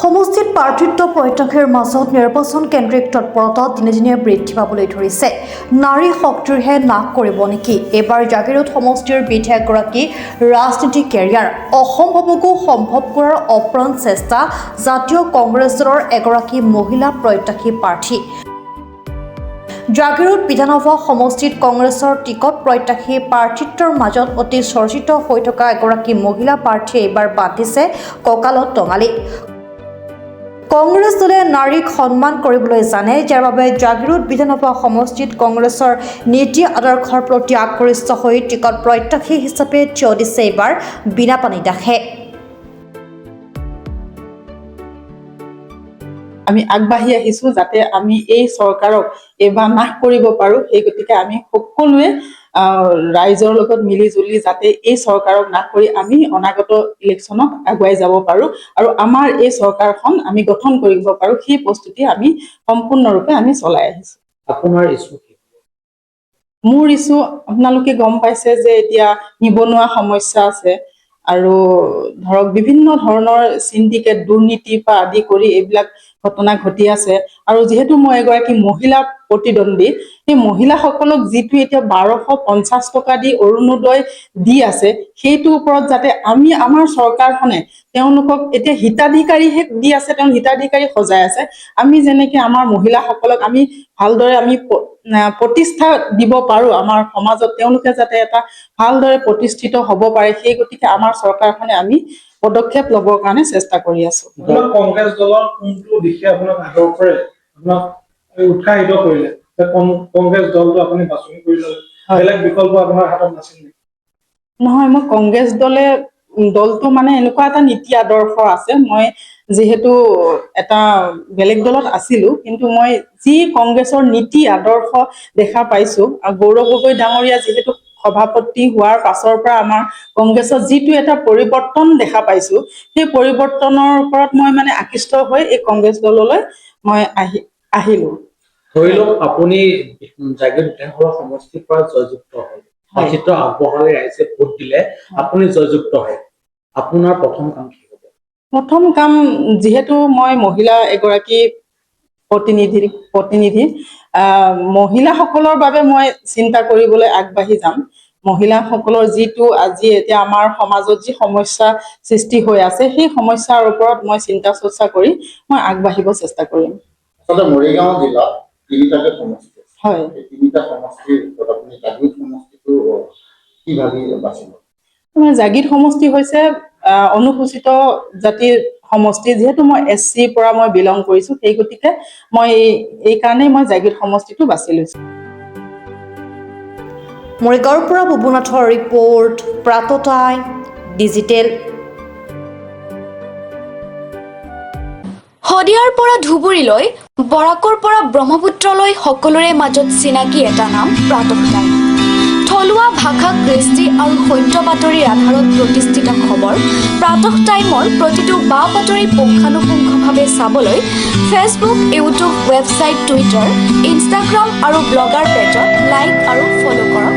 সমষ্টিত প্ৰাৰ্থিত্ব প্ৰত্যাশাৰ মাজত নিৰ্বাচন কেন্দ্ৰিক তৎপৰতা দিনে দিনে বৃদ্ধি পাবলৈ ধৰিছে। নাৰী শক্তিৰহে নাশ কৰিব নেকি? এইবাৰ জাগিৰোড সমষ্টিৰ বিধায়কগৰাকী ৰাজনীতিক কেৰিয়াৰ অসম্ভৱকো সম্ভৱ কৰাৰ অপ্ৰাণ চেষ্টা জাতীয় কংগ্ৰেছ দলৰ এগৰাকী মহিলা প্ৰত্যাশী প্ৰাৰ্থী। জাগিৰোড বিধানসভা সমষ্টিত কংগ্ৰেছৰ টিকট প্ৰত্যাশী প্ৰাৰ্থিত্বৰ মাজত অতি চৰ্চিত হৈ থকা এগৰাকী মহিলা প্ৰাৰ্থীয়ে এইবাৰ বান্ধিছে কঁকালত টঙালি। কংগ্ৰেছ দলে নাৰীক সন্মান কৰিবলৈ জানে, যাৰ বাবে জাগিৰোড বিধানসভা সমষ্টিত কংগ্ৰেছৰ নীতি আদৰ্শৰ প্ৰতি আকৃষ্ট হৈ টিকট প্ৰত্যাশী হিচাপে থিয় দিছে এইবাৰ বীণাপাণি দাসে। আমি আগবাঢ়ি আহিছোঁ যাতে আমি এই চৰকাৰক এইবাৰ নাশ কৰিব পাৰোঁ। সেই গতিকে আমি সকলোৱে ৰাইজৰ লগত মিলি জুলি যাতে এই চৰকাৰক নাশ কৰি আমি অনাগত ইলেকশ্যনত আগুৱাই যাব পাৰোঁ আৰু আমাৰ এই চৰকাৰখন আমি গঠন কৰিব পাৰোঁ, সেই প্ৰস্তুতি আমি সম্পূৰ্ণৰূপে আমি চলাই আহিছোঁ। আপোনাৰ ইছ্যু কি? মোৰ ইছ্যু আপোনালোকে গম পাইছে যে এতিয়া নিবনুৱা সমস্যা আছে আৰু ধৰক বিভিন্ন ধৰণৰ চিণ্ডিকেট দুৰ্নীতি পৰা আদি কৰি এইবিলাক ঘটনা ঘটি আছে। আৰু যিহেতু মই এগৰাকী মহিলা প্ৰতিদ্বন্দ্বী, সেই মহিলাসকলক যিটো এতিয়া 1250 টকা দি অৰুণোদয় দি আছে, সেইটোৰ ওপৰত যাতে আমি আমাৰ চৰকাৰখনে তেওঁলোকক এতিয়া হিতাধিকাৰীহে দি আছে, তেওঁ হিতাধিকাৰী সজাই আছে। আমি যেনেকে আমাৰ মহিলাসকলক আমি ভালদৰে আমি প্ৰতিষ্ঠা দিব পাৰোঁ আমাৰ সমাজত, তেওঁলোকে যাতে এটা ভালদৰে প্ৰতিষ্ঠিত হ'ব পাৰে, সেই গতিকে আমাৰ চৰকাৰখনে আমি পদক্ষেপ ল'বৰ কাৰণে চেষ্টা কৰি আছোঁ। কংগ্ৰেছ দলৰ কোনটো দিশে আপোনাক আদৰ্শৰে আপোনাক উৎসাহিত কৰিলে? কংগ্ৰেছ দলটো আপুনি বাছনি কৰি ল'লে, বেলেগ বিকল্প আপোনাৰ হাতত নাছিল নেকি? নহয়, মই কংগ্ৰেছ দলটো মানে এনেকুৱা এটা নীতি আদৰ্শ আছে। মই যিহেতু এটা বেলেগ দলত আছিলোঁ, কিন্তু মই যি কংগ্ৰেছৰ নীতি আদৰ্শ দেখা পাইছোঁ, আৰু গৌৰৱ গগৈ ডাঙৰীয়া যিহেতু সভাপতি হোৱাৰ পাছৰ পৰা আমাৰ কংগ্ৰেছত যিটো এটা পৰিৱৰ্তন দেখা পাইছোঁ, সেই পৰিৱৰ্তনৰ ওপৰত মই মানে আকৃষ্ট হৈ এই কংগ্ৰেছ দললৈ মই আহিলোঁ। ধৰি লওক আপুনি জাগিৰোড বিধানসভা সমষ্টিৰ পৰা জয়যুক্ত হ'ল, প্ৰাৰ্থিত্ব আগবঢ়ালে, ৰাইজে ভোট দিলে, আপুনি জয়যুক্ত হ'ল, আপোনাৰ প্ৰথম কাম কি হ'ব? প্ৰথম কাম, যিহেতু মই মহিলা এগৰাকী প্ৰতিনিধি, মহিলাসকলৰ বাবে মই চিন্তা কৰিবলৈ আগবাঢ়ি যাম। মহিলাসকলৰ যিটো আজি এতিয়া আমাৰ সমাজত যি সমস্যা সৃষ্টি হৈ আছে, সেই সমস্যাৰ ওপৰত মই চিন্তা চৰ্চা কৰি মই আগবাঢ়িব চেষ্টা কৰিম। আচলতে মৰিগাঁও জিলাত তিনিটাকে সমষ্টি আছে। হয়, এই তিনিটা সমষ্টিৰ ভিতৰত আপুনি জাগিৰোড সমষ্টিটো কি ভাবি বাচিব? জাগিৰোড সমষ্টি হৈছে অনুসূচিত জাতিৰ সমষ্টি। যিহেতু মই SC পৰা মই বিলং কৰিছোঁ, সেই গতিকে মই এই কাৰণেই মই জাগিৰোড সমষ্টিটো বাছি লৈছোঁ। মৰিগাঁৱৰ পৰা বুবুনাথৰ ৰিপৰ্ট, প্ৰাতঃটাইম ডিজিটেল। শদিয়াৰ পৰা ধুবুৰীলৈ, বৰাকৰ পৰা ব্ৰহ্মপুত্ৰলৈ সকলোৰে মাজত চিনাকি এটা নাম প্ৰাতঃটাইম। থলুৱা ভাষা, কৃষ্টি আৰু সত্য বাতৰিৰ আধাৰত প্ৰতিষ্ঠিত খবৰ প্ৰাতঃটাইমৰ প্ৰতিটো বা বাতৰি পুংখানুপুংখভাৱে চাবলৈ Facebook, YouTube, website, Twitter, Instagram আৰু ব্লগাৰ পেজত লাইক আৰু ফ'ল' কৰক।